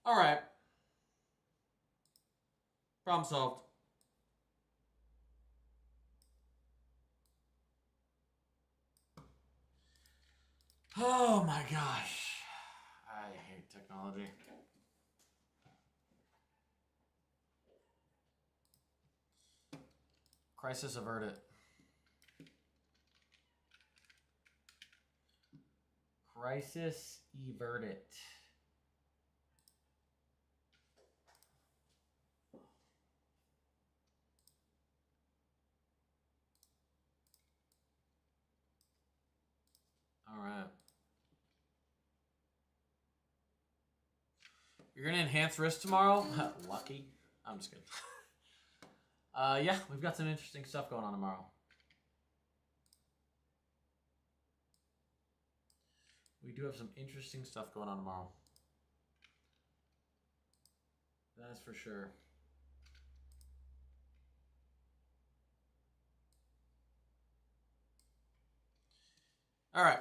All right. Problem solved. Oh my gosh. I hate technology. Crisis averted. Crisis averted. All right. You're gonna enhance risk tomorrow? Lucky. I'm just kidding. Yeah, we've got some interesting stuff going on tomorrow. We do have some interesting stuff going on tomorrow. That's for sure. All right.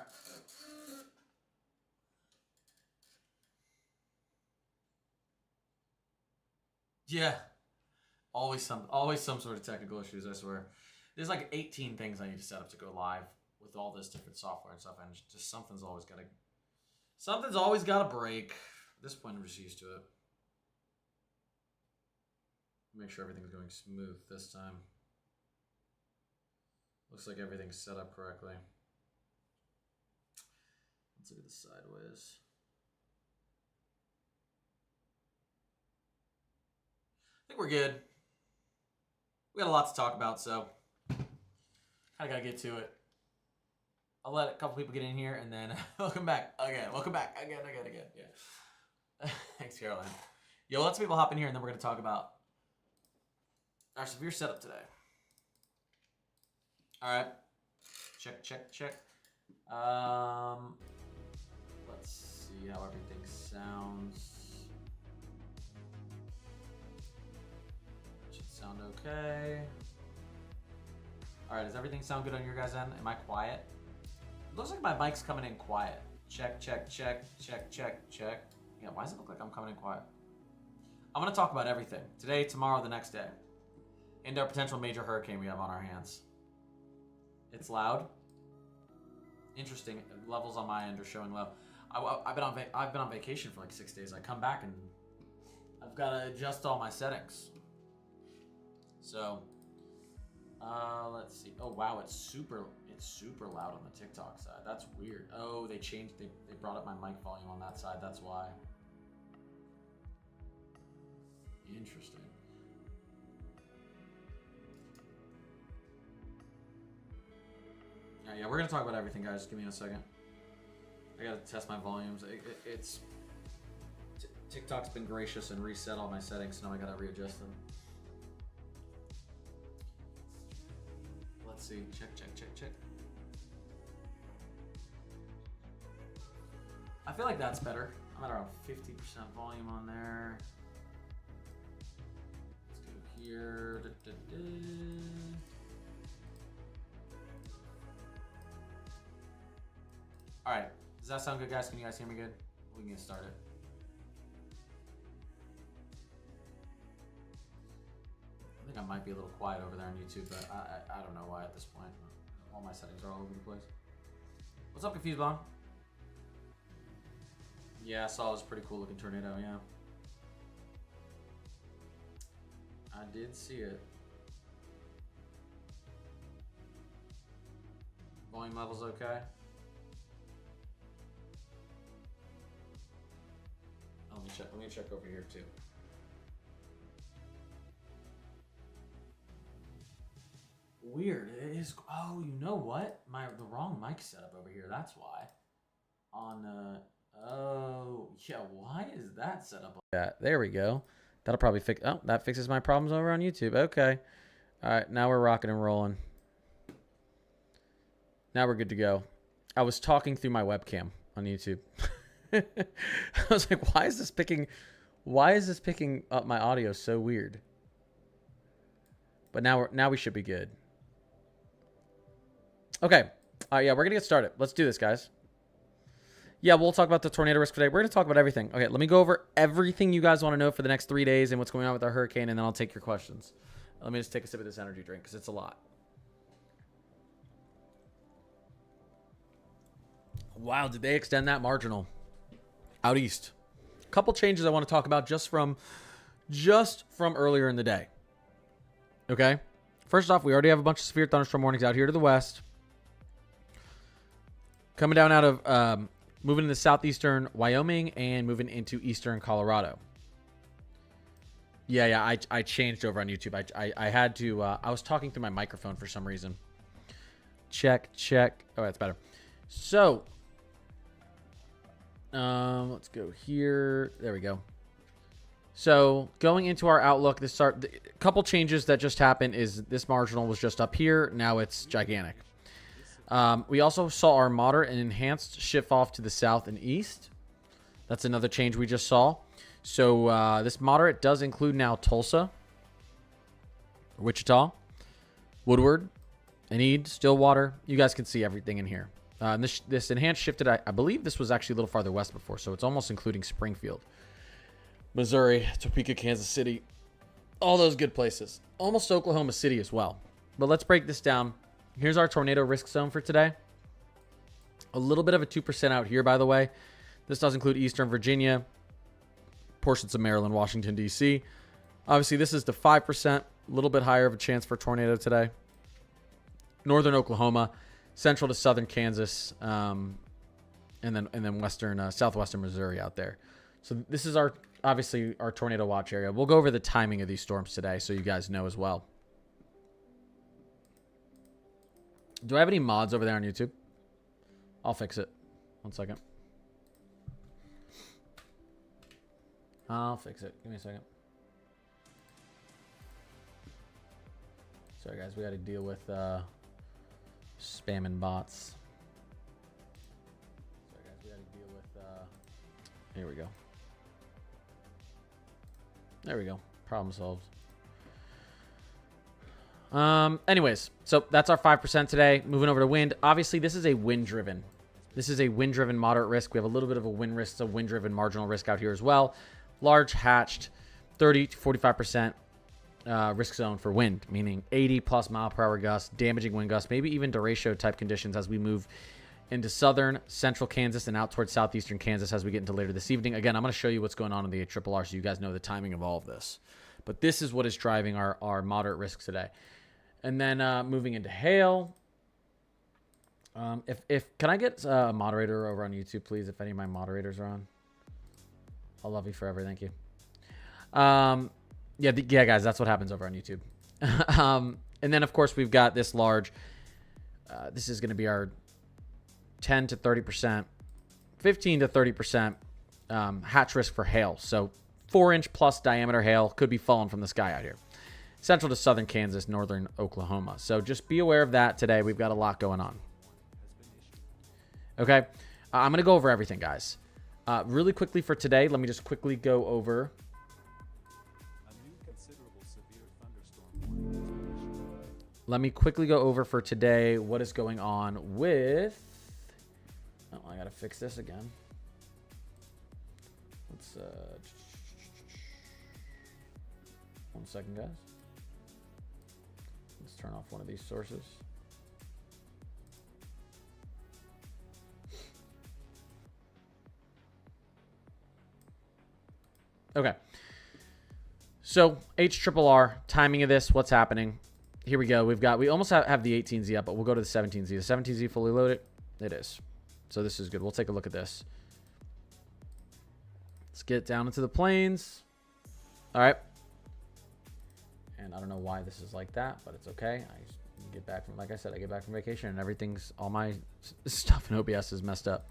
Yeah. Always some sort of technical issues, I swear. There's like 18 things I need to set up to go live with all this different software and stuff, and just something's always gotta break. At this point, I'm just used to it. Make sure everything's going smooth this time. Looks like everything's set up correctly. Let's look at the sideways. I think we're good. We got a lot to talk about, so I gotta get to it. I'll let a couple people get in here, and then welcome back again. Welcome back again. Yeah. Thanks, Caroline. Yo, let some people hop in here, and then we're gonna talk about our severe setup today. All right. Check. Let's see how everything sounds. Should sound okay. All right, does everything sound good on your guys' end? Am I quiet? It looks like my mic's coming in quiet. Check. Yeah, why does it look like I'm coming in quiet? I'm gonna talk about everything. Today, tomorrow, the next day. And our potential major hurricane we have on our hands. It's loud. Interesting. Levels on my end are showing low. I've been on vacation for like 6 days. I come back and I've got to adjust all my settings. So, let's see. Oh wow, it's super loud on the TikTok side. That's weird. Oh, they brought up my mic volume on that side. That's why. Interesting. All right, yeah, we're gonna talk about everything, guys. Give me a second. I gotta test my volumes. TikTok's been gracious and reset all my settings, so now I gotta readjust them. Let's see. Check. I feel like that's better. I'm at around 50% volume on there. Let's go here. All right. Does that sound good, guys? Can you guys hear me good? We can get started. I think I might be a little quiet over there on YouTube, but I don't know why at this point. All my settings are all over the place. What's up, Confused Bomb? Yeah, I saw this pretty cool looking tornado, yeah. I did see it. Volume levels okay? Let me check over here too. Weird. It is. Oh, you know what? The wrong mic setup over here. That's why. Oh yeah. Why is that set up like that? There we go. That'll probably fix. Oh, that fixes my problems over on YouTube. Okay. All right. Now we're rocking and rolling. Now we're good to go. I was talking through my webcam on YouTube. I was like, why is this picking up my audio so weird? But now we should be good. Okay. Yeah, we're gonna get started. Let's do this, guys. Yeah, we'll talk about the tornado risk today. We're going to talk about everything. Okay, let me go over everything you guys want to know for the next 3 days and what's going on with our hurricane, and then I'll take your questions. Let me just take a sip of this energy drink because it's a lot. Wow, did they extend that marginal out east? A couple changes I want to talk about just from earlier in the day. Okay, first off, we already have a bunch of severe thunderstorm warnings out here to the west. Coming down out of moving into southeastern Wyoming and moving into eastern Colorado. Yeah, I changed over on YouTube. I had to, I was talking through my microphone for some reason. Check. Oh, that's better. So, let's go here. There we go. So, going into our outlook, a couple changes that just happened is this marginal was just up here. Now it's gigantic. We also saw our moderate and enhanced shift off to the south and east. That's another change we just saw. So this moderate does include now Tulsa, Wichita, Woodward, Enid, Stillwater. You guys can see everything in here. And this enhanced shifted, I believe this was actually a little farther west before, so it's almost including Springfield, Missouri, Topeka, Kansas City, all those good places. Almost Oklahoma City as well. But let's break this down. Here's our tornado risk zone for today. A little bit of a 2% out here, by the way. This does include Eastern Virginia, portions of Maryland, Washington, D.C. Obviously, this is the 5%, a little bit higher of a chance for tornado today. Northern Oklahoma, central to southern Kansas, and then western, southwestern Missouri out there. So this is obviously our tornado watch area. We'll go over the timing of these storms today so you guys know as well. Do I have any mods over there on YouTube? I'll fix it. 1 second. I'll fix it. Give me a second. Sorry, guys. We got to deal with spamming bots. Sorry, guys. We got to deal with... Here we go. There we go. Problem solved. Anyways, so that's our 5% today. Moving over to wind. Obviously, this is a wind-driven. This is a wind-driven moderate risk. We have a little bit of a wind risk, a wind-driven marginal risk out here as well. Large hatched, 30 to 45% risk zone for wind, meaning 80 plus mile per hour gusts, damaging wind gusts, maybe even derecho type conditions as we move into southern, central Kansas and out towards southeastern Kansas as we get into later this evening. Again, I'm going to show you what's going on in the ARRR so you guys know the timing of all of this. But this is what is driving our moderate risk today. And then moving into hail. Can I get a moderator over on YouTube, please? If any of my moderators are on, I'll love you forever. Thank you. Yeah, guys, that's what happens over on YouTube. And then of course we've got this large. This is going to be our 10 to 30%, 15 to 30% hatch risk for hail. So 4-inch plus diameter hail could be falling from the sky out here. Central to southern Kansas, northern Oklahoma. So just be aware of that today. We've got a lot going on. Okay. I'm going to go over everything, guys. Really quickly for today, let me just quickly go over. Let me quickly go over for today what is going on with... Oh, I got to fix this again. Let's... 1 second, guys. Let's turn off one of these sources. Okay. So HRRR, timing of this, what's happening? Here we go. We almost have the 18Z up, but we'll go to the 17Z. The 17Z fully loaded? It is. So this is good. We'll take a look at this. Let's get down into the plains. All right. And I don't know why this is like that, but it's okay. I get back from, like I said, I get back from vacation and everything's, all my stuff in OBS is messed up.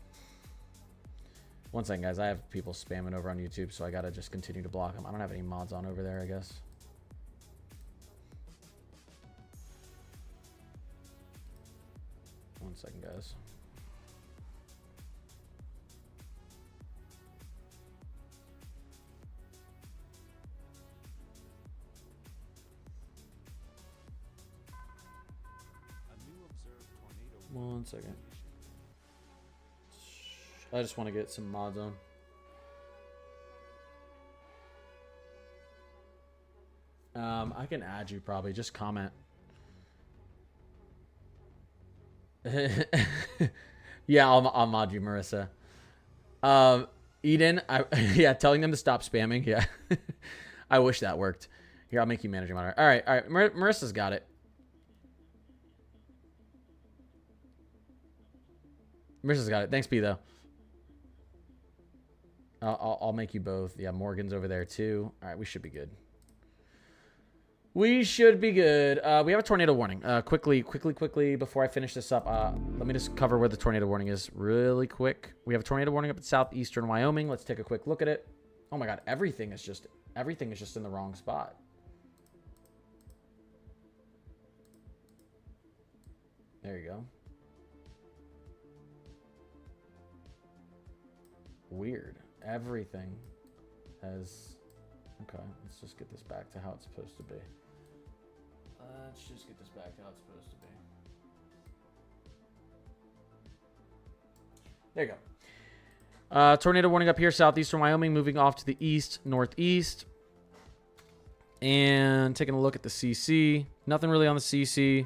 1 second, guys. I have people spamming over on YouTube, so I got to just continue to block them. I don't have any mods on over there, I guess. One second, guys. One second. I just want to get some mods on. I can add you probably. Just comment. Yeah, I'll mod you, Marissa. Eden, yeah, telling them to stop spamming. Yeah, I wish that worked. Here, I'll make you manager moderator. All right. Marissa's got it. Marissa's got it. Thanks, P though. I'll make you both. Yeah, Morgan's over there too. All right, we should be good. We should be good. We have a tornado warning. Quickly, before I finish this up, let me just cover where the tornado warning is really quick. We have a tornado warning up in southeastern Wyoming. Let's take a quick look at it. Oh my God, everything is just in the wrong spot. There you go. Weird. Everything has... Okay, let's just get this back to how it's supposed to be. Let's just get this back to how it's supposed to be. There you go. Tornado warning up here, southeastern Wyoming, moving off to the east, northeast. And taking a look at the CC. Nothing really on the CC.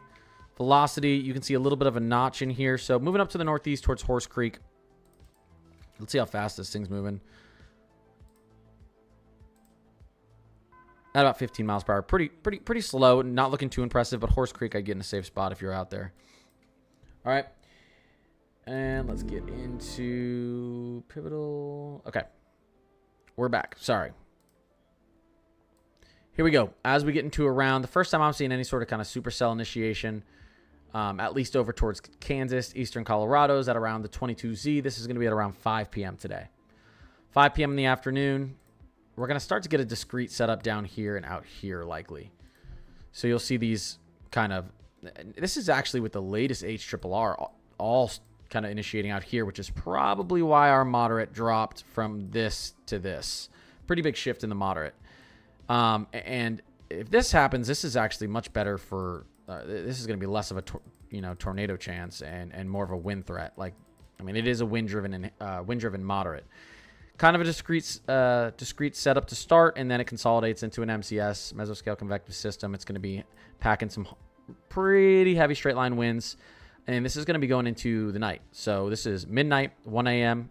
Velocity, you can see a little bit of a notch in here. So moving up to the northeast towards Horse Creek. Let's see how fast this thing's moving. At about 15 miles per hour. Pretty slow. Not looking too impressive, but Horse Creek, I'd get in a safe spot if you're out there. All right. And let's get into Pivotal. Okay. We're back. Sorry. Here we go. As we get into around, the first time I'm seeing any sort of kind of supercell initiation, at least over towards Kansas, eastern Colorado, is at around the 22Z. This is going to be at around 5 p.m. today. 5 p.m. in the afternoon. We're going to start to get a discrete setup down here and out here likely. So you'll see these kind of... This is actually with the latest HRRR all kind of initiating out here, which is probably why our moderate dropped from this to this. Pretty big shift in the moderate. And if this happens, this is actually much better for... this is going to be less of a tornado chance and more of a wind threat. Like, I mean, it is a wind-driven moderate. Kind of a discrete setup to start, and then it consolidates into an MCS, mesoscale convective system. It's going to be packing some pretty heavy straight line winds, and this is going to be going into the night. So this is midnight, 1 a.m.,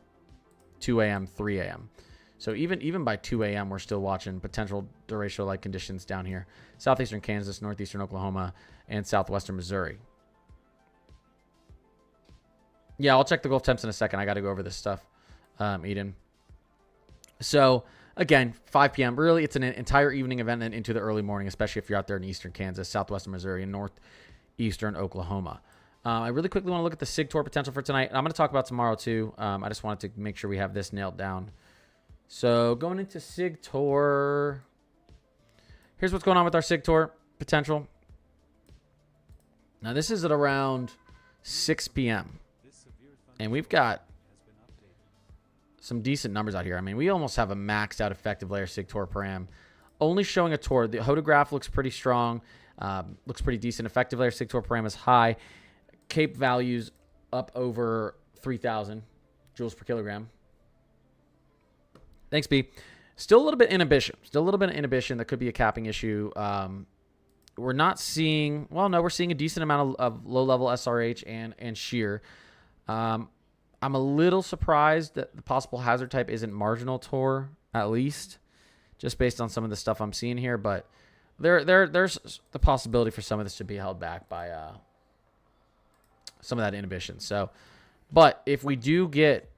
2 a.m., 3 a.m. So even by 2 a.m., we're still watching potential derecho-like conditions down here. Southeastern Kansas, northeastern Oklahoma, and southwestern Missouri. Yeah, I'll check the Gulf temps in a second. I got to go over this stuff, Eden. So, again, 5 p.m. Really, it's an entire evening event and into the early morning, especially if you're out there in eastern Kansas, southwestern Missouri, and northeastern Oklahoma. I really quickly want to look at the SIGTOR potential for tonight. I'm going to talk about tomorrow, too. I just wanted to make sure we have this nailed down. So, going into SIGTOR. Here's what's going on with our SIGTOR potential. Now, this is at around 6 p.m. And we've got some decent numbers out here. I mean, we almost have a maxed out effective layer SIGTOR param. Only showing a TOR. The hodograph looks pretty strong. Looks pretty decent. Effective layer SIGTOR param is high. CAPE values up over 3,000 joules per kilogram. Thanks, B. Still a little bit inhibition. Still a little bit of inhibition. That could be a capping issue. We're not seeing... Well, no, we're seeing a decent amount of low-level SRH and shear. I'm a little surprised that the possible hazard type isn't marginal TOR, at least, just based on some of the stuff I'm seeing here. But there's the possibility for some of this to be held back by some of that inhibition. So, but if we do get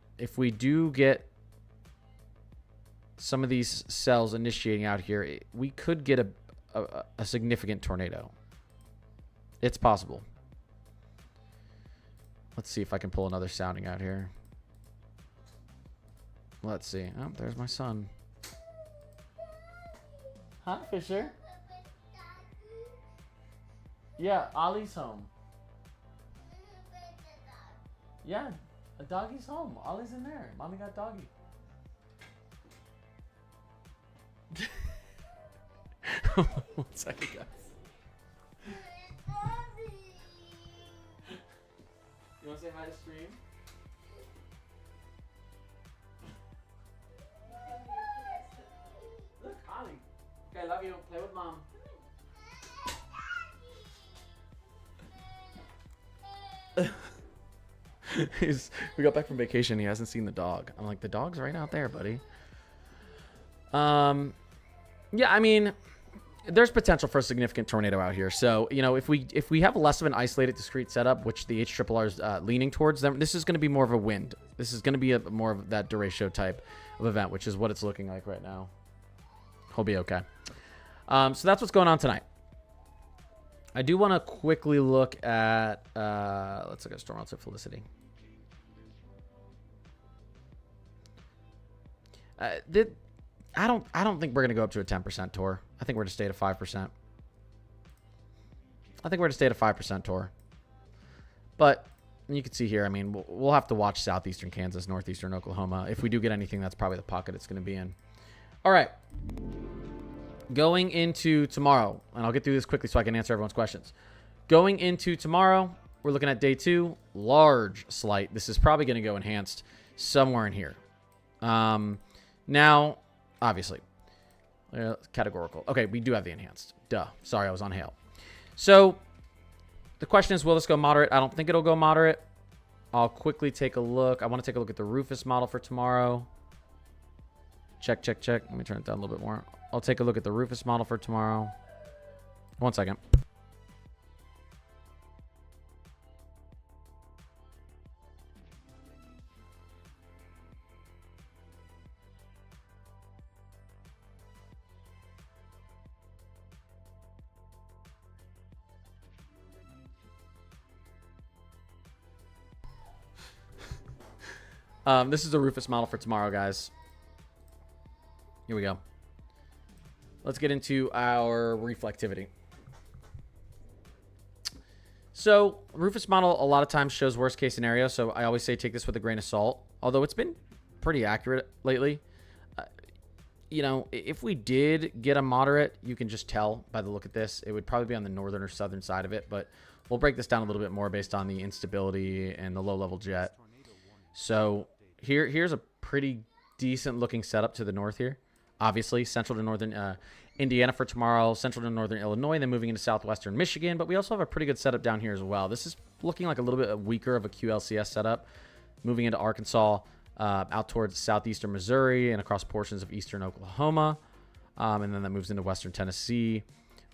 some of these cells initiating out here, we could get a significant tornado. It's possible. Let's see if I can pull another sounding out here. Let's see. Oh, there's my son. Hi, Fisher. Yeah, Ollie's home. Yeah, a doggy's home. Ollie's in there. Mommy got doggy. One second, guys. You want to say hi to stream? We got back from vacation. He hasn't seen the dog. I'm like, the dog's right out there, buddy. Yeah, I mean, there's potential for a significant tornado out here. So, you know, if we have less of an isolated, discrete setup, which the HRRR is leaning towards, then this is going to be more of a wind. This is going to be more of that derecho type of event, which is what it's looking like right now. He'll be okay. So that's what's going on tonight. I do want to quickly look at, let's look at storm outside Felicity. I don't think we're going to go up to a 10% tour. I think we're going to stay at a 5%. I think we're going to stay at a 5% tour. But you can see here, I mean, we'll have to watch southeastern Kansas, northeastern Oklahoma. If we do get anything, that's probably the pocket it's going to be in. All right. Going into tomorrow, and I'll get through this quickly so I can answer everyone's questions. Going into tomorrow, we're looking at day 2, large slight. This is probably going to go enhanced somewhere in here. Now, obviously, categorical. Okay, we do have the enhanced. Duh. Sorry, I was on hail. So the question is, will this go moderate? I don't think it'll go moderate. I'll quickly take a look. I want to take a look at the Rufus model for tomorrow. Check, check, check. Let me turn it down a little bit more. I'll take a look at the Rufus model for tomorrow. 1 second. This is the Rufus model for tomorrow, guys. Here we go. Let's get into our reflectivity. So Rufus model a lot of times shows worst case scenario. So I always say take this with a grain of salt, although it's been pretty accurate lately. You know, if we did get a moderate, you can just tell by the look at this. It would probably be on the northern or southern side of it, but we'll break this down a little bit more based on the instability and the low-level jet. So here's a pretty decent looking setup to the north here. Obviously, central to northern Indiana for tomorrow, central to northern Illinois, then moving into southwestern Michigan. But we also have a pretty good setup down here as well. This is looking like a little bit weaker of a QLCS setup. Moving into Arkansas, out towards southeastern Missouri and across portions of eastern Oklahoma. And then that moves into western Tennessee.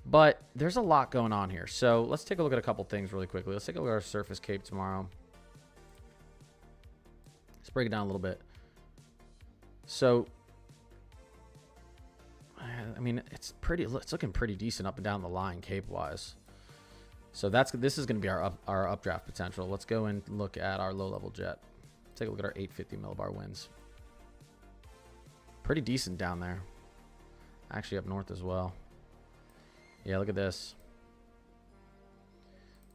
But there's a lot going on here. So let's take a look at a couple things really quickly. Let's take a look at our surface cape tomorrow. Let's break it down a little bit. So, I mean, it's looking pretty decent up and down the line cape-wise. So this is going to be our updraft potential. Let's go and look at our low-level jet. Take a look at our 850 millibar winds. Pretty decent down there. Actually up north as well. Yeah, look at this.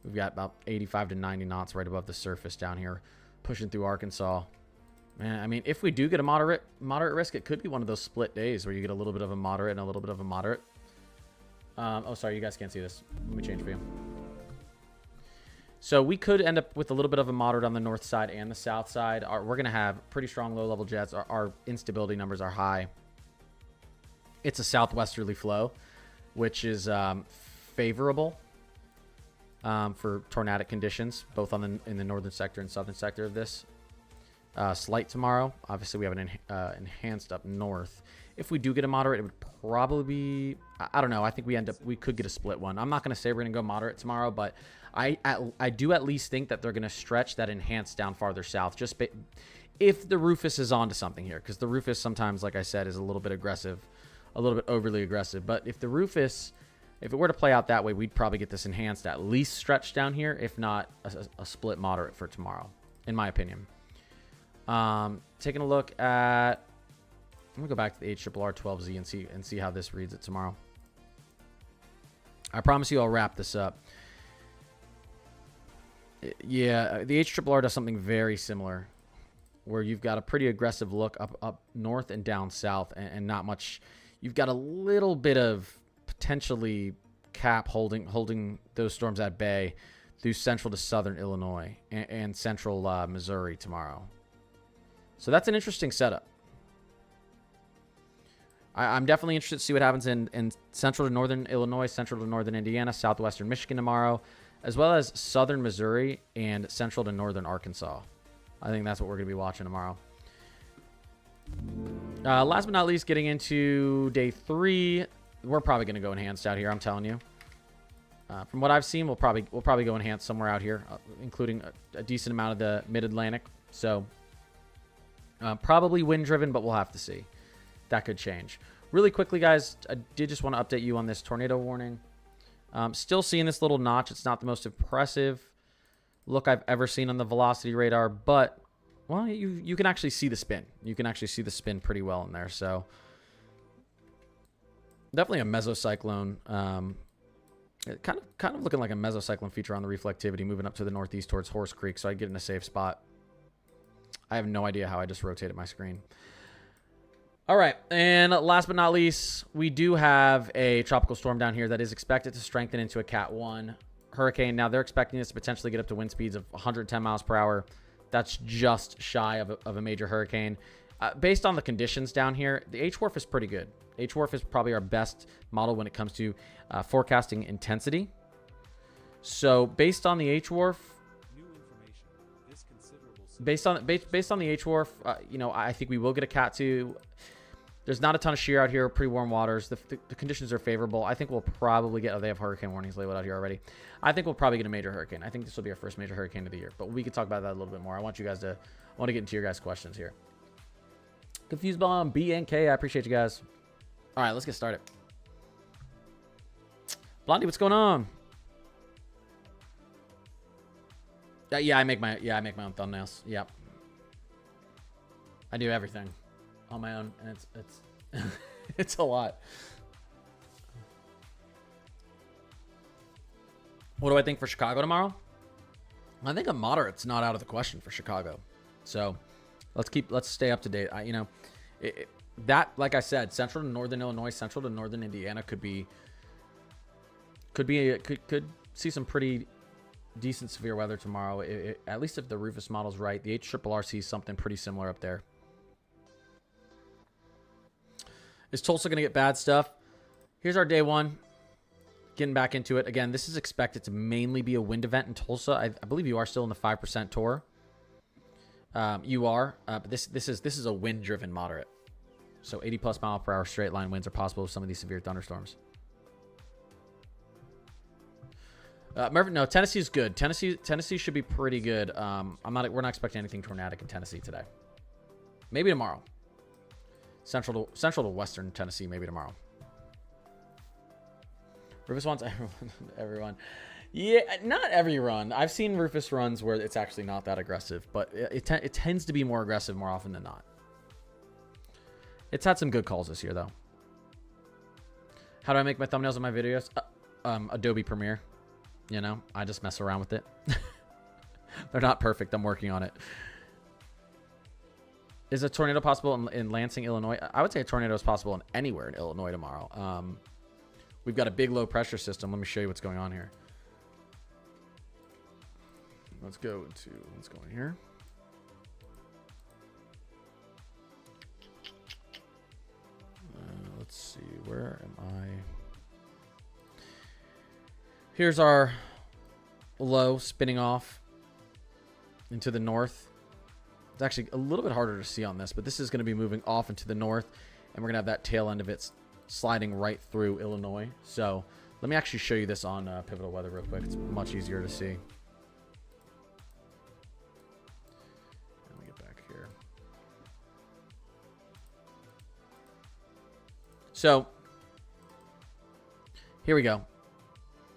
We've got about 85 to 90 knots right above the surface down here, pushing through Arkansas. Man, I mean, if we do get a moderate risk, it could be one of those split days where you get a little bit of a moderate and a little bit of a moderate. Oh, sorry, you guys can't see this. Let me change for you. So we could end up with a little bit of a moderate on the north side and the south side. We're going to have pretty strong low-level jets. Our instability numbers are high. It's a southwesterly flow, which is favorable for tornadic conditions, both in the northern sector and southern sector of this. Slight tomorrow. Obviously, we have an enhanced up north. If we do get a moderate, it would probably be, I don't know. I think we could get a split one. I'm not going to say we're going to go moderate tomorrow, but I do at least think that they're going to stretch that enhanced down farther south. If the Rufus is onto something here, because the Rufus sometimes, like I said, is a little bit aggressive, a little bit overly aggressive. But if the Rufus, if it were to play out that way, we'd probably get this enhanced at least stretched down here, if not a split moderate for tomorrow, in my opinion. Taking a look at, I'm gonna go back to the HRRR 12Z and see how this reads it tomorrow. I promise you I'll wrap this up. Yeah, the HRRR does something very similar, where you've got a pretty aggressive look up north and down south, and not much. You've got a little bit of potentially cap holding those storms at bay through central to southern Illinois and central Missouri tomorrow. So that's an interesting setup. I'm definitely interested to see what happens in central to northern Illinois, central to northern Indiana, southwestern Michigan tomorrow, as well as southern Missouri and central to northern Arkansas. I think that's what we're going to be watching tomorrow. Last but not least, getting into day 3, we're probably going to go enhanced out here. I'm telling you. From what I've seen, we'll probably go enhanced somewhere out here, including a decent amount of the Mid-Atlantic. So probably wind driven, but we'll have to see. That could change. Really quickly, guys, I did just want to update you on this tornado warning. Still seeing this little notch. It's not the most impressive look I've ever seen on the velocity radar, but well, you can actually see the spin. You can actually see the spin pretty well in there. So definitely a mesocyclone. Kind of looking like a mesocyclone feature on the reflectivity, moving up to the northeast towards Horse Creek, so I'd get in a safe spot. I have no idea how I just rotated my screen. All right, and last but not least, we do have a tropical storm down here that is expected to strengthen into a Cat 1 hurricane. Now, they're expecting this to potentially get up to wind speeds of 110 miles per hour. That's just shy of a major hurricane. Based on the conditions down here, the HWRF is pretty good. HWRF is probably our best model when it comes to forecasting intensity. So based on the HWRF, based on the HWRF, you know, I think we will get a Cat 2. There's not a ton of shear out here, pretty warm waters. The conditions are favorable. I think we'll probably get, oh, they have hurricane warnings labeled out here already. I think we'll probably get a major hurricane. I think this will be our first major hurricane of the year, but we can talk about that a little bit more. I want to get into your guys' questions here. Confused Bomb, BNK, I appreciate you guys. All right, let's get started. Blondie, what's going on? Yeah, I make my own thumbnails. Yep. I do everything on my own, and it's it's a lot. What do I think for Chicago tomorrow? I think a moderate's not out of the question for Chicago. So let's stay up to date. You know, that, like I said, central to northern Illinois, central to northern Indiana could see some pretty decent severe weather tomorrow. At least if the Rufus model's right, the HRRR sees something pretty similar up there. Is Tulsa going to get bad stuff? Here's our day 1. Getting back into it. Again, this is expected to mainly be a wind event in Tulsa. I believe you are still in the 5% tour. You are, but this is a wind-driven moderate. So 80+ mile per hour straight line winds are possible with some of these severe thunderstorms. Mervin, no, Tennessee is good. Tennessee should be pretty good. We're not expecting anything tornadic in Tennessee today. Maybe tomorrow. Central to western Tennessee, maybe tomorrow. Rufus wants everyone. Yeah, not every run. I've seen Rufus runs where it's actually not that aggressive, but it tends to be more aggressive more often than not. It's had some good calls this year, though. How do I make my thumbnails on my videos? Adobe Premiere. You know, I just mess around with it. They're not perfect. I'm working on it. Is a tornado possible in Lansing, Illinois? I would say a tornado is possible in anywhere in Illinois tomorrow. We've got a big low pressure system. Let me show you what's going on here. Let's go into what's going here. Let's see. Where am I? Here's our low spinning off into the north. It's actually a little bit harder to see on this, but this is going to be moving off into the north, and we're going to have that tail end of it sliding right through Illinois. So let me actually show you this on Pivotal Weather real quick. It's much easier to see. Let me get back here. So here we go.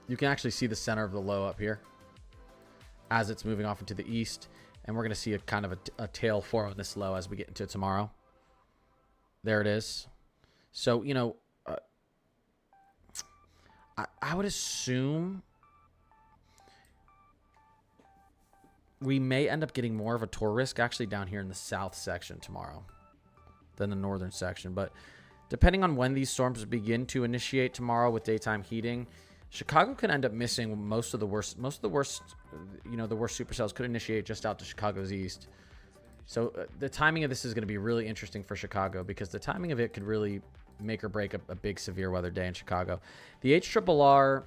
You can actually see the center of the low up here as it's moving off into the east. And we're going to see a kind of a tail form on this low as we get into tomorrow. There it is. So, you know, I would assume we may end up getting more of a tour risk actually down here in the south section tomorrow than the northern section. But depending on when these storms begin to initiate tomorrow with daytime heating, Chicago could end up missing most of the worst, you know, the worst supercells could initiate just out to Chicago's east. So the timing of this is going to be really interesting for Chicago because the timing of it could really make or break a big severe weather day in Chicago. The HRRR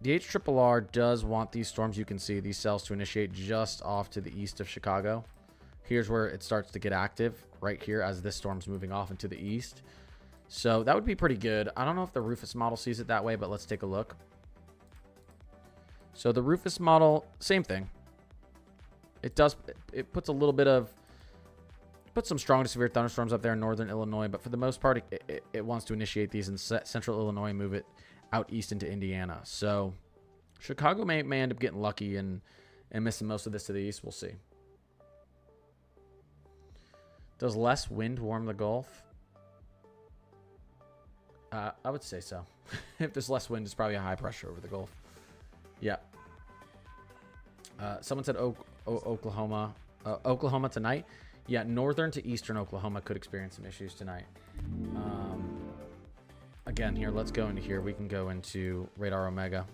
The HRRR does want these storms. You can see these cells to initiate just off to the east of Chicago. Here's where it starts to get active, right here, as this storm's moving off into the east. So that would be pretty good. I don't know if the Rufus model sees it that way, but let's take a look. So the Rufus model, same thing. It puts a little bit of, puts some strong to severe thunderstorms up there in northern Illinois, but for the most part, it wants to initiate these in central Illinois and move it out east into Indiana. So Chicago may end up getting lucky and missing most of this to the east. We'll see. Does less wind warm the Gulf? I would say so. If there's less wind, it's probably a high pressure over the Gulf. Yeah. Someone said Oklahoma. Oklahoma tonight. Yeah, northern to eastern Oklahoma could experience some issues tonight. Again, here, let's go into here. We can go into Radar Omega.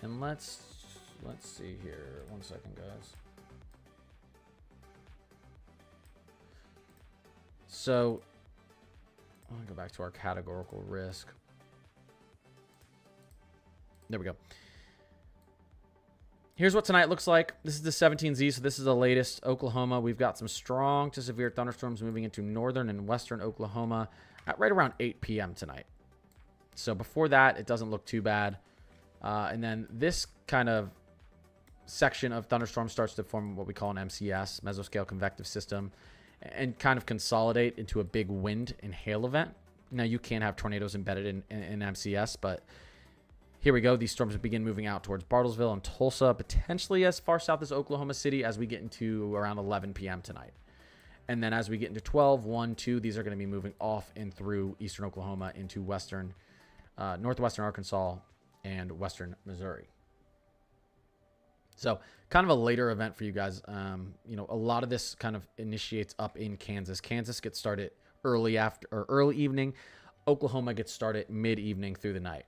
And let's see here. 1 second, guys. So, I'm going to go back to our categorical risk. There we go. Here's what tonight looks like. This is the 17Z, so this is the latest. Oklahoma, we've got some strong to severe thunderstorms moving into northern and western Oklahoma at right around 8 p.m. tonight. So before that, it doesn't look too bad. And then this kind of section of thunderstorm starts to form what we call an MCS, mesoscale convective system, and kind of consolidate into a big wind and hail event. Now, you can have tornadoes embedded in MCS, but here we go. These storms begin moving out towards Bartlesville and Tulsa, potentially as far south as Oklahoma City as we get into around 11 p.m. tonight. And then as we get into 12, 1, 2, these are going to be moving off and through eastern Oklahoma into northwestern Arkansas and western Missouri. So kind of a later event for you guys. A lot of this kind of initiates up in Kansas. Kansas gets started early evening. Oklahoma gets started mid-evening through the night.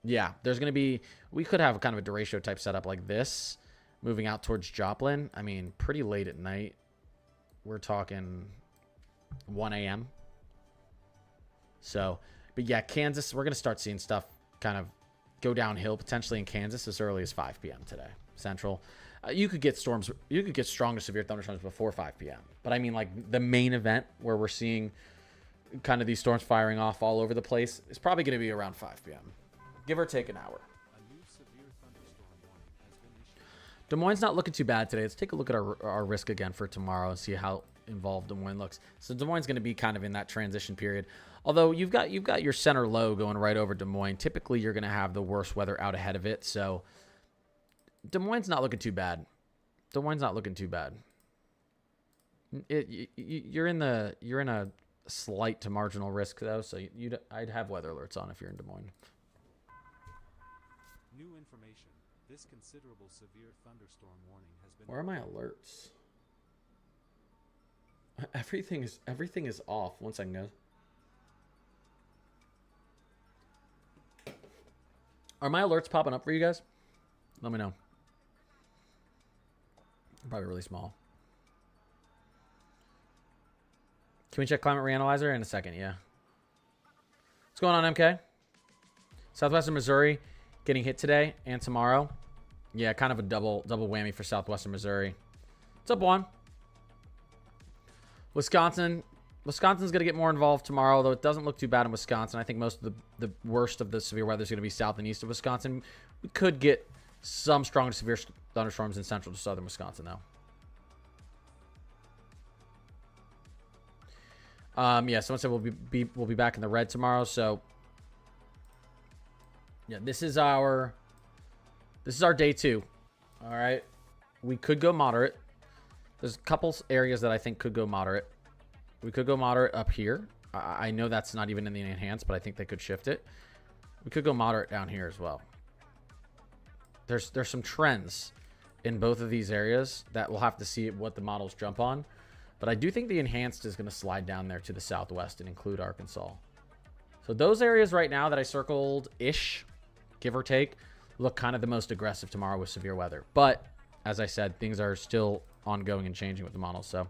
Yeah, there's going to be, we could have kind of a derecho type setup like this moving out towards Joplin. I mean, pretty late at night. We're talking 1 a.m. So, but yeah, Kansas, we're going to start seeing stuff kind of go downhill potentially in Kansas as early as 5 p.m. today, central. You could get storms, you could get strong to severe thunderstorms before 5 p.m. But I mean, like the main event where we're seeing kind of these storms firing off all over the place is probably going to be around 5 p.m. Give or take an hour. Des Moines not looking too bad today. Let's take a look at our risk again for tomorrow and see how involved Des Moines looks. So Des Moines is going to be kind of in that transition period. Although you've got your center low going right over Des Moines. Typically, you're going to have the worst weather out ahead of it. So Des Moines not looking too bad. Des Moines not looking too bad. You're in a slight to marginal risk though. So I'd have weather alerts on if you're in Des Moines. New information. This considerable severe thunderstorm warning has been... Where are my alerts? Everything is off. 1 second, guys. Are my alerts popping up for you guys? Let me know. Probably really small. Can we check Climate Reanalyzer in a second? Yeah. What's going on, MK? Southwestern Missouri getting hit today and tomorrow. Yeah, kind of a double whammy for Southwestern Missouri. What's up, Juan? Wisconsin's going to get more involved tomorrow, though it doesn't look too bad in Wisconsin. I think most of the worst of the severe weather is going to be south and east of Wisconsin. We could get some strong to severe thunderstorms in central to southern Wisconsin, though. Yeah, someone said we'll be back in the red tomorrow, so yeah, this is our day 2. All right. We could go moderate. There's a couple areas that I think could go moderate. We could go moderate up here. I know that's not even in the enhanced, but I think they could shift it. We could go moderate down here as well. There's some trends in both of these areas that we'll have to see what the models jump on. But I do think the enhanced is going to slide down there to the southwest and include Arkansas. So those areas right now that I circled-ish, give or take, look kind of the most aggressive tomorrow with severe weather. But as I said, things are still ongoing and changing with the models. So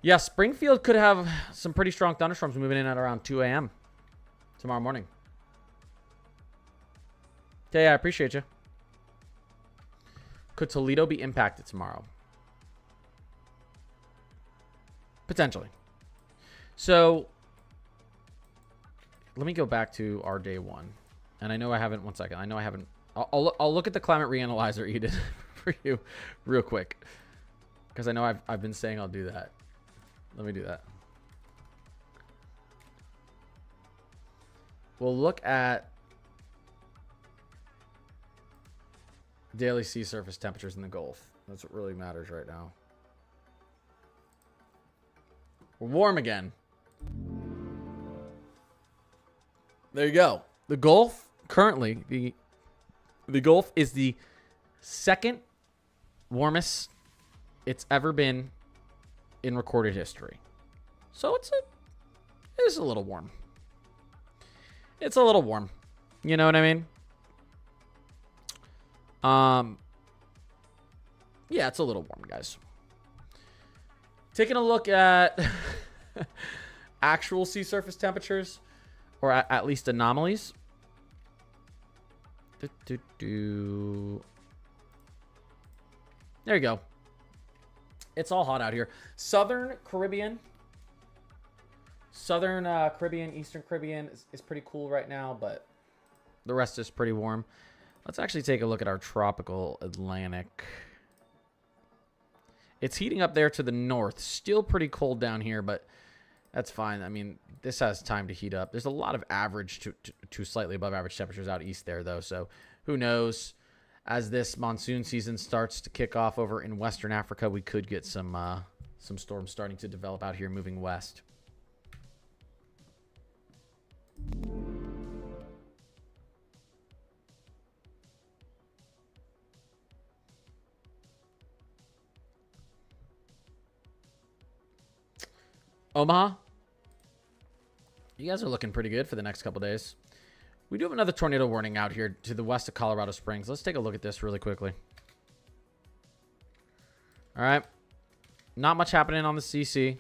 yeah, Springfield could have some pretty strong thunderstorms moving in at around 2 a.m. tomorrow morning. Yeah, I appreciate you. Could Toledo be impacted tomorrow? Potentially. So let me go back to our day one. And I know I haven't, one second. I know I haven't, I'll look at the climate reanalyzer, Eden, for you real quick. Because I know I've been saying I'll do that. Let me do that. We'll look at daily sea surface temperatures in the Gulf. That's what really matters right now. We're warm again. There you go. The Gulf, currently, the Gulf is the second warmest it's ever been in recorded history. So it's a little warm. It's a little warm. You know what I mean? Yeah, it's a little warm, guys. Taking a look at actual sea surface temperatures, or at least anomalies. There you go. It's all hot out here. Southern Caribbean, Eastern Caribbean is pretty cool right now, but the rest is pretty warm. Let's actually take a look at our tropical Atlantic. It's heating up there to the north. Still pretty cold down here, but that's fine. I mean, this has time to heat up. There's a lot of average to slightly above average temperatures out east there, though. So who knows? As this monsoon season starts to kick off over in Western Africa, we could get some storms starting to develop out here moving west. Omaha, you guys are looking pretty good for the next couple days. We do have another tornado warning out here to the west of Colorado Springs. Let's take a look at this really quickly. All right. Not much happening on the CC.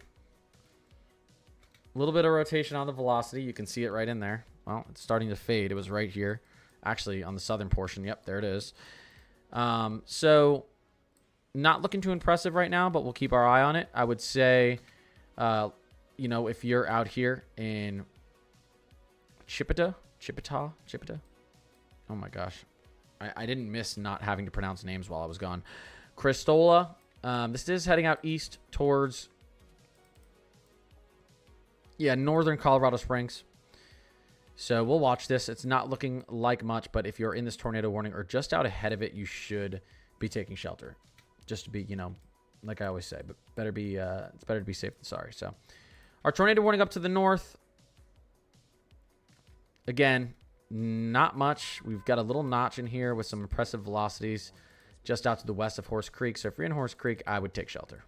A little bit of rotation on the velocity. You can see it right in there. Well, it's starting to fade. It was right here. Actually, on the southern portion. Yep, there it is. So, not looking too impressive right now, but we'll keep our eye on it. I would say, you know, if you're out here in Chippewa. Oh my gosh. I didn't miss not having to pronounce names while I was gone. Cristola. This is heading out east towards, northern Colorado Springs. So we'll watch this. It's not looking like much, but if you're in this tornado warning or just out ahead of it, you should be taking shelter. Just to be, you know, like I always say, but better be, it's better to be safe than sorry. So our tornado warning up to the north. Again, not much. We've got a little notch in here with some impressive velocities just out to the west of Horse Creek. So if you're in Horse Creek, I would take shelter.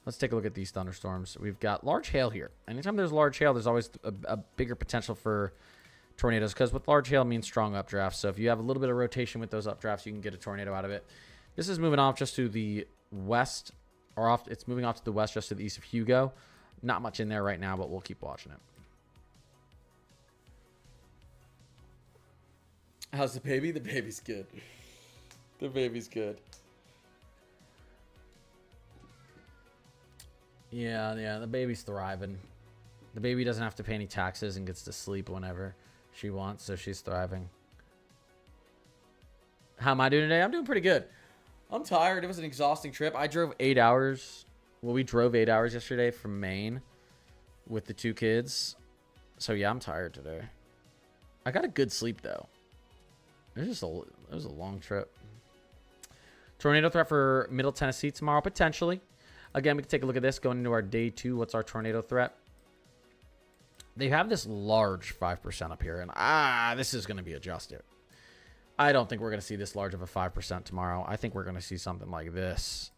Let's take a look at these thunderstorms. We've got large hail here. Anytime there's large hail, there's always a bigger potential for tornadoes, because with large hail means strong updrafts. So if you have a little bit of rotation with those updrafts, you can get a tornado out of it. This is moving off just to the west, or it's moving off to the west just to the east of Hugo. Not much in there right now, but we'll keep watching it. How's the baby? The baby's good. The baby's good. Yeah, the baby's thriving. The baby doesn't have to pay any taxes and gets to sleep whenever she wants, so she's thriving. How am I doing today? I'm doing pretty good. I'm tired. It was an exhausting trip. I drove 8 hours. Well, we drove 8 hours yesterday from Maine with the two kids. So, yeah, I'm tired today. I got a good sleep, though. It was a long trip. Tornado threat for Middle Tennessee tomorrow, potentially. Again, we can take a look at this going into our day 2. What's our tornado threat? They have this large 5% up here, and this is going to be adjusted. I don't think we're going to see this large of a 5% tomorrow. I think we're going to see something like this,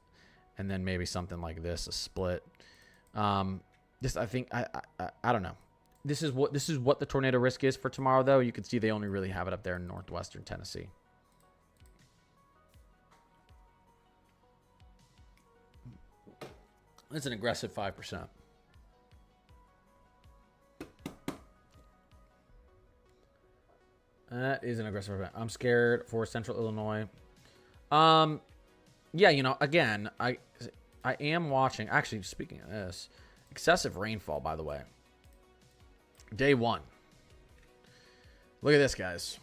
and then maybe something like this, a split. This, I think, I don't know. This is what the tornado risk is for tomorrow, though. You can see they only really have it up there in northwestern Tennessee. It's an aggressive 5%. That is an aggressive event. I'm scared for Central Illinois. Yeah, you know, again, I am watching. Actually, speaking of this, excessive rainfall, by the way. Day 1. Look at this, guys.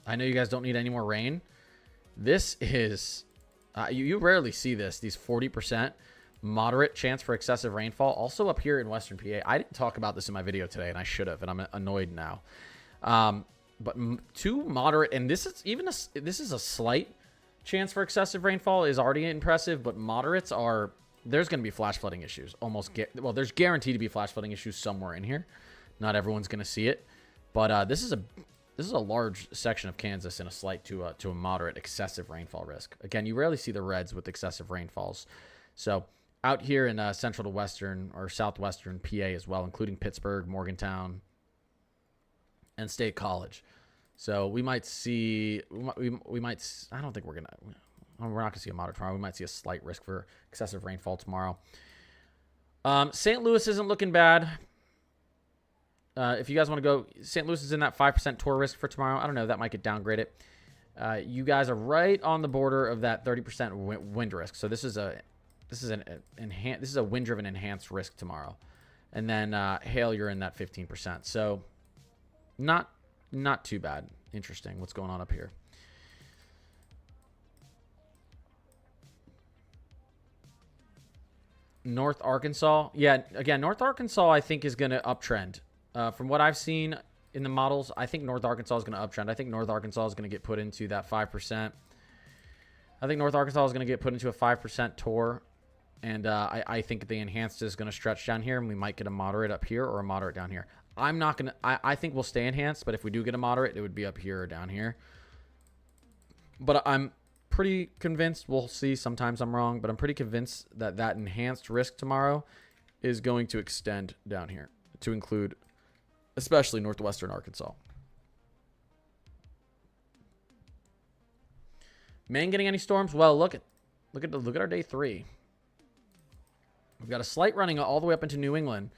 I know you guys don't need any more rain. This is... you rarely see this. These 40% moderate chance for excessive rainfall. Also up here in Western PA. I didn't talk about this in my video today, and I should have, and I'm annoyed now. But 2 moderate, and this is a slight chance for excessive rainfall is already impressive, but moderates are... There's going to be flash flooding issues. Well, there's guaranteed to be flash flooding issues somewhere in here. Not everyone's going to see it, but this is a large section of Kansas in a slight to a moderate excessive rainfall risk. Again, you rarely see the reds with excessive rainfalls. So out here in central to western or southwestern PA as well, including Pittsburgh, Morgantown, and State College. So we might see, we might, I don't think we're not going to see a moderate tomorrow. We might see a slight risk for excessive rainfall tomorrow. St. Louis isn't looking bad. If you guys want to go, St. Louis is in that 5% tour risk for tomorrow. I don't know. That might get downgraded. You guys are right on the border of that 30% wind risk. So this is a wind-driven enhanced risk tomorrow. And then hail, you're in that 15%. So not too bad. Interesting what's going on up here. North Arkansas. Yeah, again, North Arkansas I think is going to uptrend. From what I've seen in the models, I think North Arkansas is going to uptrend. I think North Arkansas is going to get put into that 5%. I think North Arkansas is going to get put into a 5% tour. And I think the enhanced is going to stretch down here, and we might get a moderate up here or a moderate down here. I'm not going to... I think we'll stay enhanced, but if we do get a moderate, it would be up here or down here. But I'm pretty convinced, we'll see, sometimes I'm wrong, but I'm pretty convinced that that enhanced risk tomorrow is going to extend down here to include especially northwestern Arkansas. Maine getting any storms? Well, look at our day 3. We've got a slight running all the way up into New England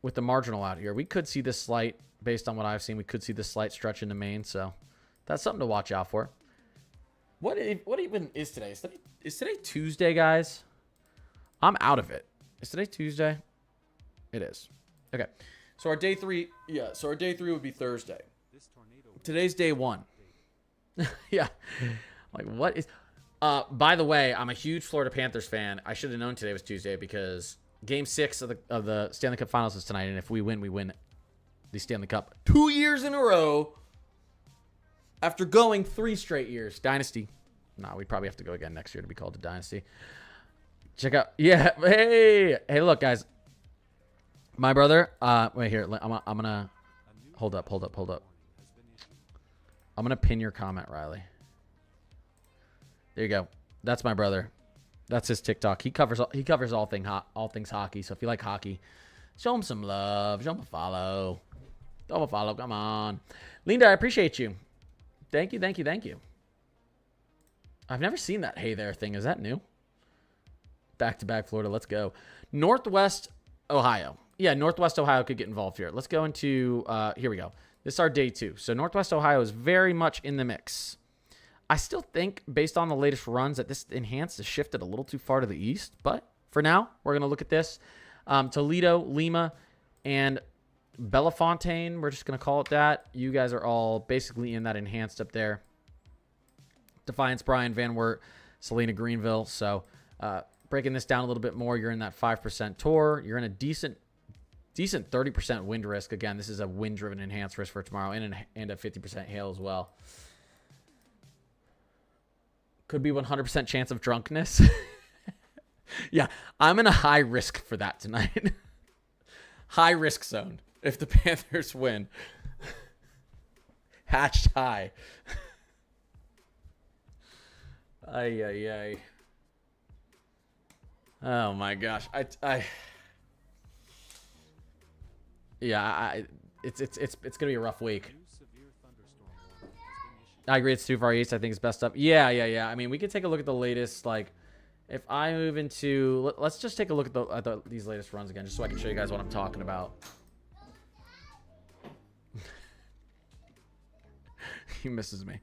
with the marginal out here. We could see this slight, based on what I've seen, we could see this slight stretch into Maine, so that's something to watch out for. What even is today? Is today Tuesday, guys? I'm out of it. Is today Tuesday? It is. Okay. So our day 3, yeah, so our day 3 would be Thursday. Today's day 1. Yeah. Like, what is... by the way, I'm a huge Florida Panthers fan. I should have known today was Tuesday because Game 6 of the Stanley Cup Finals is tonight, and if we win the Stanley Cup 2 years in a row after going 3 straight years. Dynasty. Nah, we'd probably have to go again next year to be called a dynasty. Check out. Yeah. Hey, look, guys. My brother. Wait here. I'm gonna hold up. I'm gonna pin your comment, Riley. There you go. That's my brother. That's his TikTok. He covers all things hockey. So if you like hockey, show him some love. Show him a follow. Show him a follow. Come on, Linda. I appreciate you. Thank you. I've never seen that hey there thing. Is that new? Back-to-back Florida. Let's go. Northwest Ohio. Yeah, Northwest Ohio could get involved here. Let's go into, here we go. This is our day 2. So Northwest Ohio is very much in the mix. I still think, based on the latest runs, that this enhanced has shifted a little too far to the east. But for now, we're going to look at this. Toledo, Lima, and Bellefontaine. We're just going to call it that. You guys are all basically in that enhanced up there. Defiance, Bryan, Van Wert, Salina, Greenville. So breaking this down a little bit more, you're in that 5% tour. You're in a decent 30% wind risk. Again, this is a wind-driven enhanced risk for tomorrow, and a 50% hail as well. Could be 100% chance of drunkenness. Yeah, I'm in a high risk for that tonight. High risk zone if the Panthers win. Hatched high. Ay. Oh my gosh. It's gonna be a rough week. I agree. It's too far east. I think it's best up. Yeah. I mean, we could take a look at the latest. Like, if I move into, let's just take a look at these latest runs again, just so I can show you guys what I'm talking about. he misses me.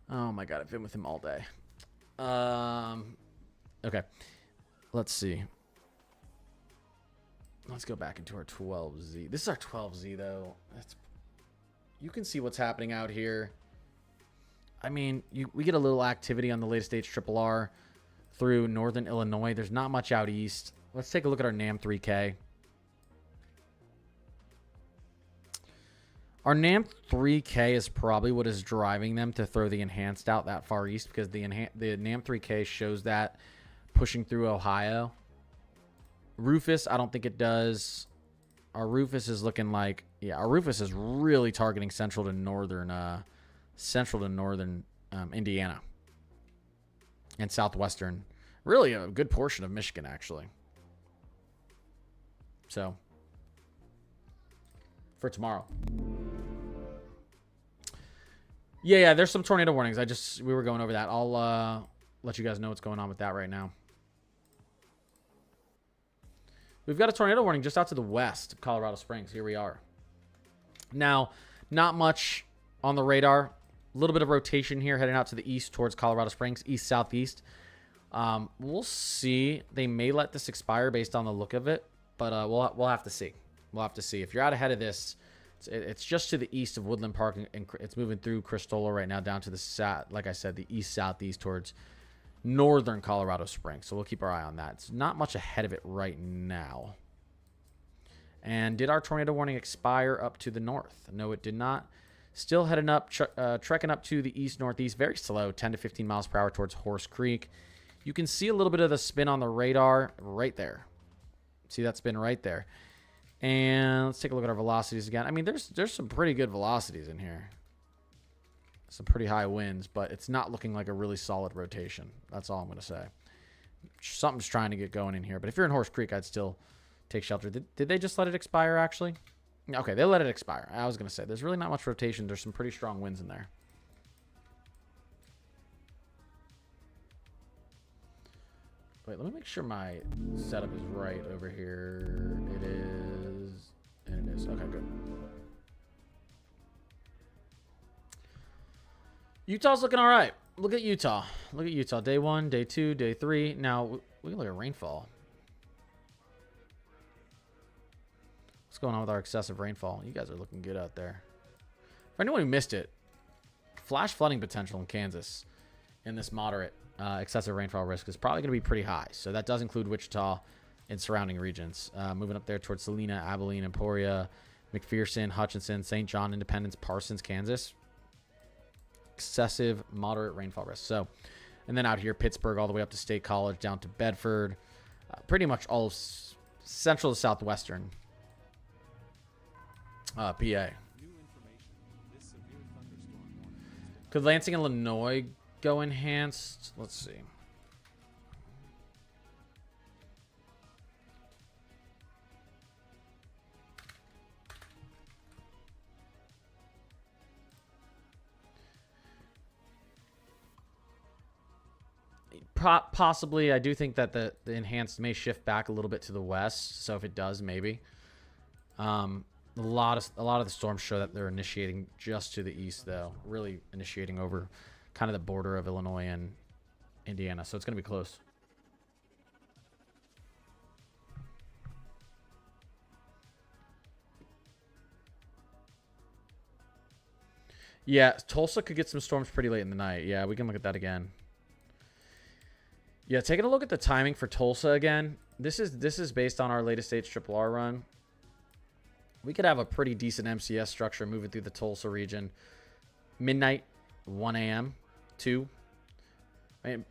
Oh my god, I've been with him all day. Okay. Let's see. Let's go back into our 12Z. This is our 12Z though. You can see what's happening out here. I mean, we get a little activity on the latest HRRR through northern Illinois. There's not much out east. Let's take a look at our NAM 3K. Our NAM 3K is probably what is driving them to throw the enhanced out that far east, because the NAM 3K shows that pushing through Ohio. Rufus, I don't think it does. Our Rufus is looking like, yeah, our Rufus is really targeting central to northern Indiana and southwestern. Really a good portion of Michigan, actually. So, for tomorrow. Yeah, there's some tornado warnings. We were going over that. I'll let you guys know what's going on with that right now. We've got a tornado warning just out to the west of Colorado Springs. Here we are. Now, not much on the radar. A little bit of rotation here heading out to the east towards Colorado Springs, east-southeast. We'll see. They may let this expire based on the look of it, but we'll have to see. We'll have to see. If you're out ahead of this, it's just to the east of Woodland Park, and it's moving through Cristola right now down to the like I said, the east-southeast towards northern Colorado Springs. So we'll keep our eye on that. It's not much ahead of it right now. And did our tornado warning expire up to the north? No, it did not. Still heading up, trekking up to the east-northeast, very slow, 10 to 15 miles per hour towards Horse Creek. You can see a little bit of the spin on the radar right there. See that spin right there. And let's take a look at our velocities again. I mean, there's some pretty good velocities in here. Some pretty high winds, but it's not looking like a really solid rotation. That's all I'm going to say. Something's trying to get going in here. But if you're in Horse Creek, I'd still take shelter. Did they just let it expire, actually? Okay, they let it expire. I was going to say, there's really not much rotation. There's some pretty strong winds in there. Wait, let me make sure my setup is right over here. It is. And it is. Okay, good. Utah's looking all right. Look at Utah. Look at Utah. Day 1, day 2, day 3. Now, we can look at rainfall. What's going on with our excessive rainfall? You guys are looking good out there. For anyone who missed it, flash flooding potential in Kansas in this moderate excessive rainfall risk is probably going to be pretty high. So that does include Wichita and surrounding regions. Moving up there towards Salina, Abilene, Emporia, McPherson, Hutchinson, St. John, Independence, Parsons, Kansas. Excessive moderate rainfall risk. So, and then out here, Pittsburgh, all the way up to State College, down to Bedford, pretty much all of central to southwestern PA. Could Lansing, Illinois go enhanced? Let's see. Possibly. I do think that the enhanced may shift back a little bit to the west. So if it does, maybe. A lot of the storms show that they're initiating just to the east, though. Really initiating over kind of the border of Illinois and Indiana. So it's going to be close. Yeah, Tulsa could get some storms pretty late in the night. Yeah, we can look at that again. Yeah, taking a look at the timing for Tulsa again. This is based on our latest HRRR run. We could have a pretty decent MCS structure moving through the Tulsa region. Midnight, 1 a.m., 2. I mean,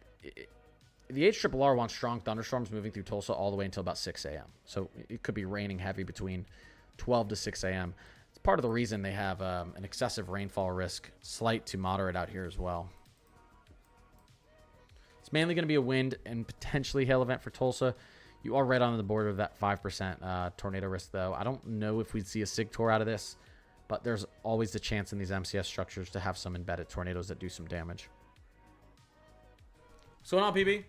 the HRRR wants strong thunderstorms moving through Tulsa all the way until about 6 a.m. So it could be raining heavy between 12 to 6 a.m. It's part of the reason they have an excessive rainfall risk, slight to moderate out here as well. It's mainly going to be a wind and potentially hail event for Tulsa. You are right on the border of that 5% tornado risk, though. I don't know if we'd see a SIG-TOR out of this, but there's always the chance in these MCS structures to have some embedded tornadoes that do some damage. What's going on, PB?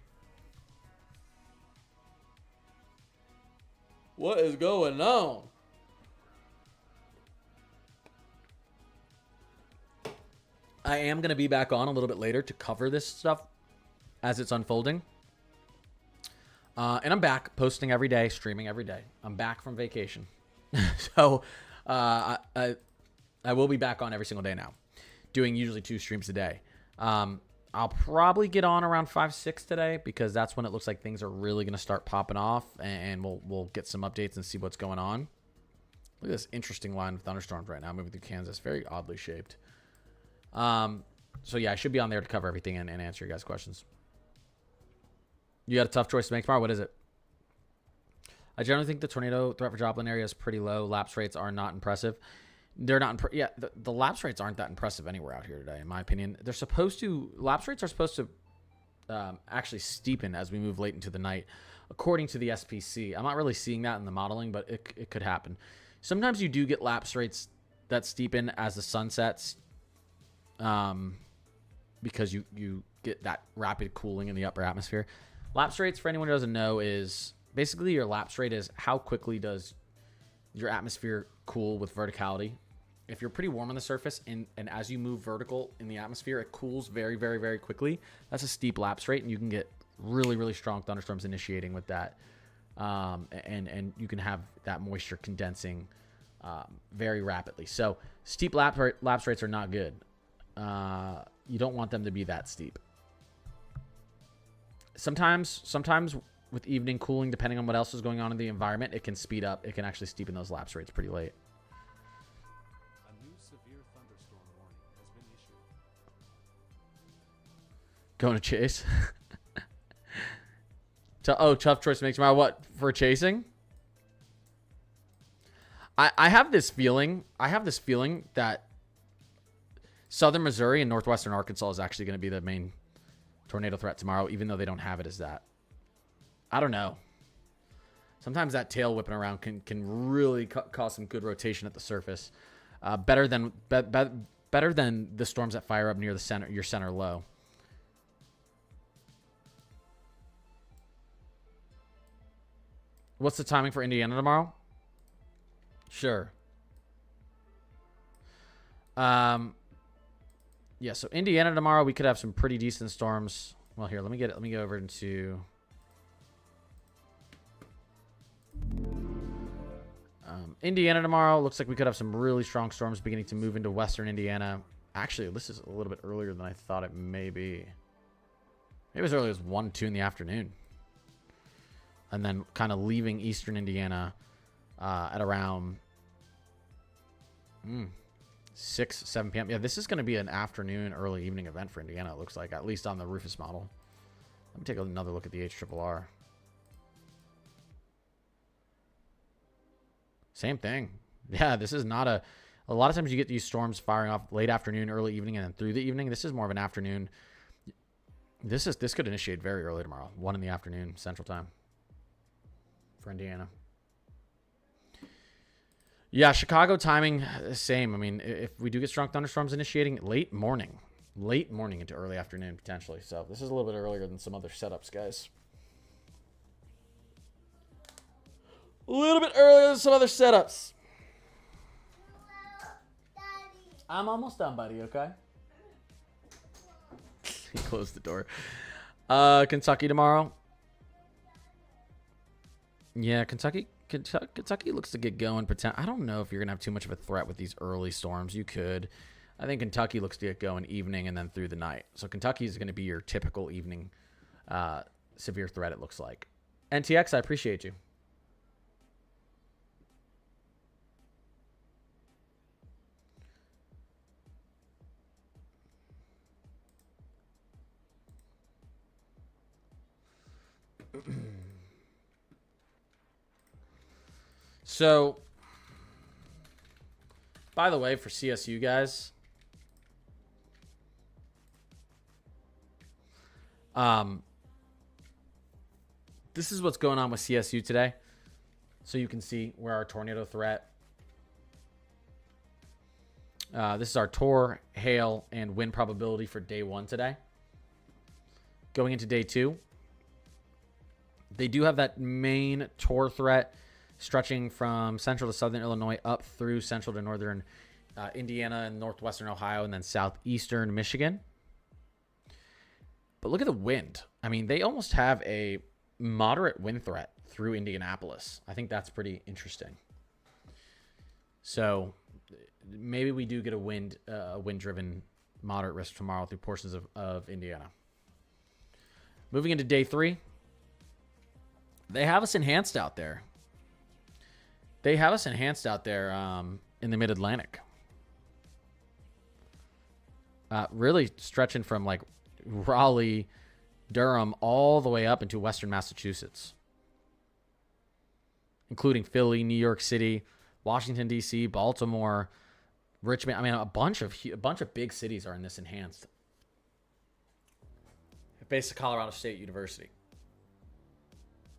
What is going on? I am going to be back on a little bit later to cover this stuff as it's unfolding. And I'm back posting every day, streaming every day. I'm back from vacation. So I will be back on every single day now, doing usually 2 streams a day. I'll probably get on around 5, 6 today because that's when it looks like things are really going to start popping off, and we'll get some updates and see what's going on. Look at this interesting line of thunderstorms right now moving through Kansas. Very oddly shaped. So yeah, I should be on there to cover everything and answer your guys' questions. You got a tough choice to make tomorrow. What is it? I generally think the tornado threat for Joplin area is pretty low. Lapse rates are not impressive. They're not. The lapse rates aren't that impressive anywhere out here today, in my opinion. They're supposed to. Lapse rates are supposed to actually steepen as we move late into the night, according to the SPC. I'm not really seeing that in the modeling, but it could happen. Sometimes you do get lapse rates that steepen as the sun sets, because you get that rapid cooling in the upper atmosphere. Lapse rates, for anyone who doesn't know, is basically your lapse rate is how quickly does your atmosphere cool with verticality. If you're pretty warm on the surface and as you move vertical in the atmosphere, it cools very, very, very quickly. That's a steep lapse rate, and you can get really, really strong thunderstorms initiating with that. And you can have that moisture condensing very rapidly. So steep lapse rates are not good. You don't want them to be that steep. Sometimes with evening cooling, depending on what else is going on in the environment, it can speed up. It can actually steepen those lapse rates pretty late. A new severe thunderstorm warning has been issued. Going to chase. Tough choice to make tomorrow. What, for chasing? I have this feeling. That southern Missouri and northwestern Arkansas is actually going to be the main tornado threat tomorrow, even though they don't have it as that. I don't know. Sometimes that tail whipping around can really cause some good rotation at the surface. Better than the storms that fire up near the center, your center low. What's the timing for Indiana tomorrow? Sure. Yeah, so Indiana tomorrow, we could have some pretty decent storms. Well, here, let me get over into Indiana tomorrow. Looks like we could have some really strong storms beginning to move into western Indiana. Actually, this is a little bit earlier than I thought it may be. Maybe as early as 1, 2 in the afternoon. And then kind of leaving eastern Indiana at around 6, 7 p.m. Yeah, this is going to be an afternoon, early evening event for Indiana, it looks like, at least on the Rufus model. Let me take another look at the HRRR. Same thing. Yeah, this is not a lot of times you get these storms firing off late afternoon, early evening, and then through the evening. This is more of an afternoon. This could initiate very early tomorrow, 1 in the afternoon, Central Time for Indiana. Yeah, Chicago timing, same. I mean, if we do get strong thunderstorms initiating late morning into early afternoon, potentially. So this is a little bit earlier than some other setups, guys. A little bit earlier than some other setups. I'm almost done, buddy, okay? He closed the door. Kentucky tomorrow. Yeah, Kentucky looks to get going. I don't know if you're going to have too much of a threat with these early storms. You could. I think Kentucky looks to get going evening and then through the night. So Kentucky is going to be your typical evening severe threat, it looks like. NTX, I appreciate you. So, by the way, for CSU guys, this is what's going on with CSU today. So you can see where our tornado threat. This is our tor, hail, and wind probability for day 1 today. Going into day 2, they do have that main tor threat stretching from central to southern Illinois up through central to northern Indiana and northwestern Ohio, and then southeastern Michigan. But look at the wind. I mean, they almost have a moderate wind threat through Indianapolis. I think that's pretty interesting. So maybe we do get a wind-driven moderate risk tomorrow through portions of Indiana. Moving into day 3, they have us enhanced out there. They have us enhanced out there in the Mid-Atlantic. Really stretching from like Raleigh, Durham, all the way up into Western Massachusetts, including Philly, New York City, Washington, D.C., Baltimore, Richmond. I mean, a bunch of big cities are in this enhanced. Based at Colorado State University.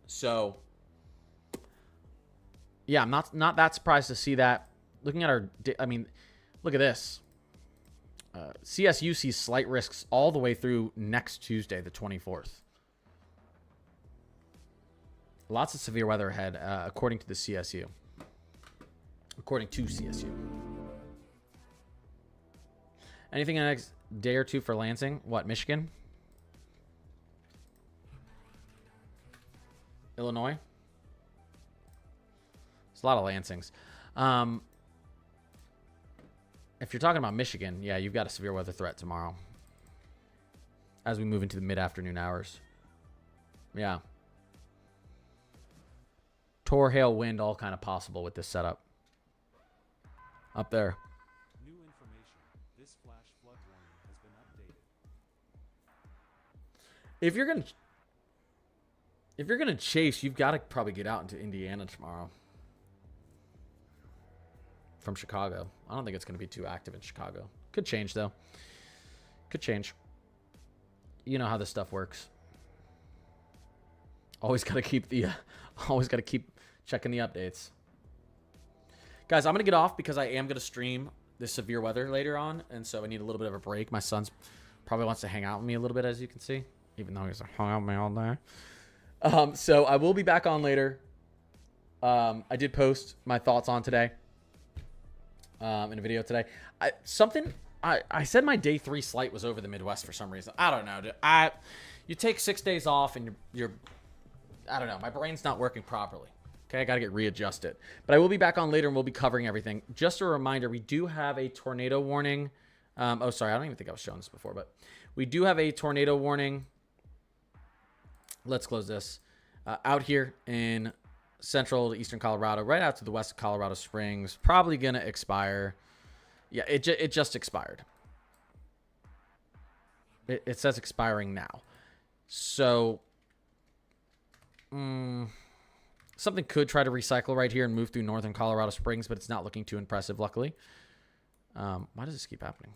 So, yeah, I'm not that surprised to see that. Looking at I mean, look at this. CSU sees slight risks all the way through next Tuesday, the 24th. Lots of severe weather ahead, according to the CSU. According to CSU. Anything in the next day or two for Lansing? What, Michigan? Illinois? There's a lot of Lansings. If you're talking about Michigan, yeah, you've got a severe weather threat tomorrow as we move into the mid-afternoon hours. Yeah. Tor, hail, wind, all kind of possible with this setup. Up there. New information. This flash flood warning has been updated. If you're gonna chase, you've got to probably get out into Indiana tomorrow. From Chicago. I don't think it's going to be too active in Chicago. Could change, though. Could change. You know how this stuff works. Always got to keep checking the updates. Guys, I'm going to get off because I am going to stream this severe weather later on, and so I need a little bit of a break. My son's probably wants to hang out with me a little bit, as you can see, even though he's hung out with me all day. So I will be back on later. I did post my thoughts on today. In a video today. I said my day 3 slight was over the Midwest for some reason. I don't know. You take 6 days off and you're I don't know. My brain's not working properly. Okay, I got to get readjusted. But I will be back on later and we'll be covering everything. Just a reminder, we do have a tornado warning. Oh, sorry. I don't even think I was showing this before, but we do have a tornado warning. Let's close this. Out here in central to eastern Colorado, right out to the west of Colorado Springs. Probably going to expire. Yeah, it just expired. It says expiring now. So, something could try to recycle right here and move through northern Colorado Springs, but it's not looking too impressive, luckily. Why does this keep happening?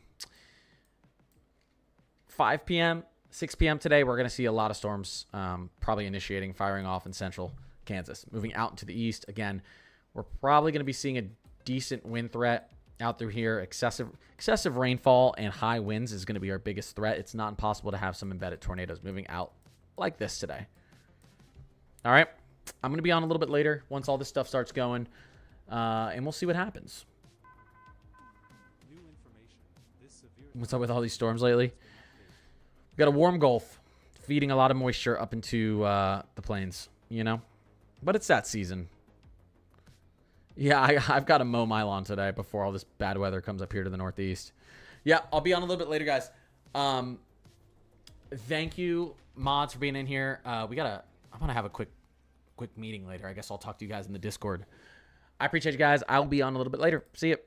5 p.m., 6 p.m. today, we're going to see a lot of storms probably firing off in central Kansas. Moving out into the east, again, we're probably going to be seeing a decent wind threat out through here. Excessive rainfall and high winds is going to be our biggest threat. It's not impossible to have some embedded tornadoes moving out like this today. All right. I'm going to be on a little bit later once all this stuff starts going, and we'll see what happens. New information. This severe What's up with all these storms lately? We've got a warm Gulf feeding a lot of moisture up into the plains, you know? But it's that season. Yeah, I've got to mow my lawn today before all this bad weather comes up here to the northeast. Yeah, I'll be on a little bit later, guys. Thank you, mods, for being in here. I want to have a quick meeting later. I guess I'll talk to you guys in the Discord. I appreciate you guys. I'll be on a little bit later. See you.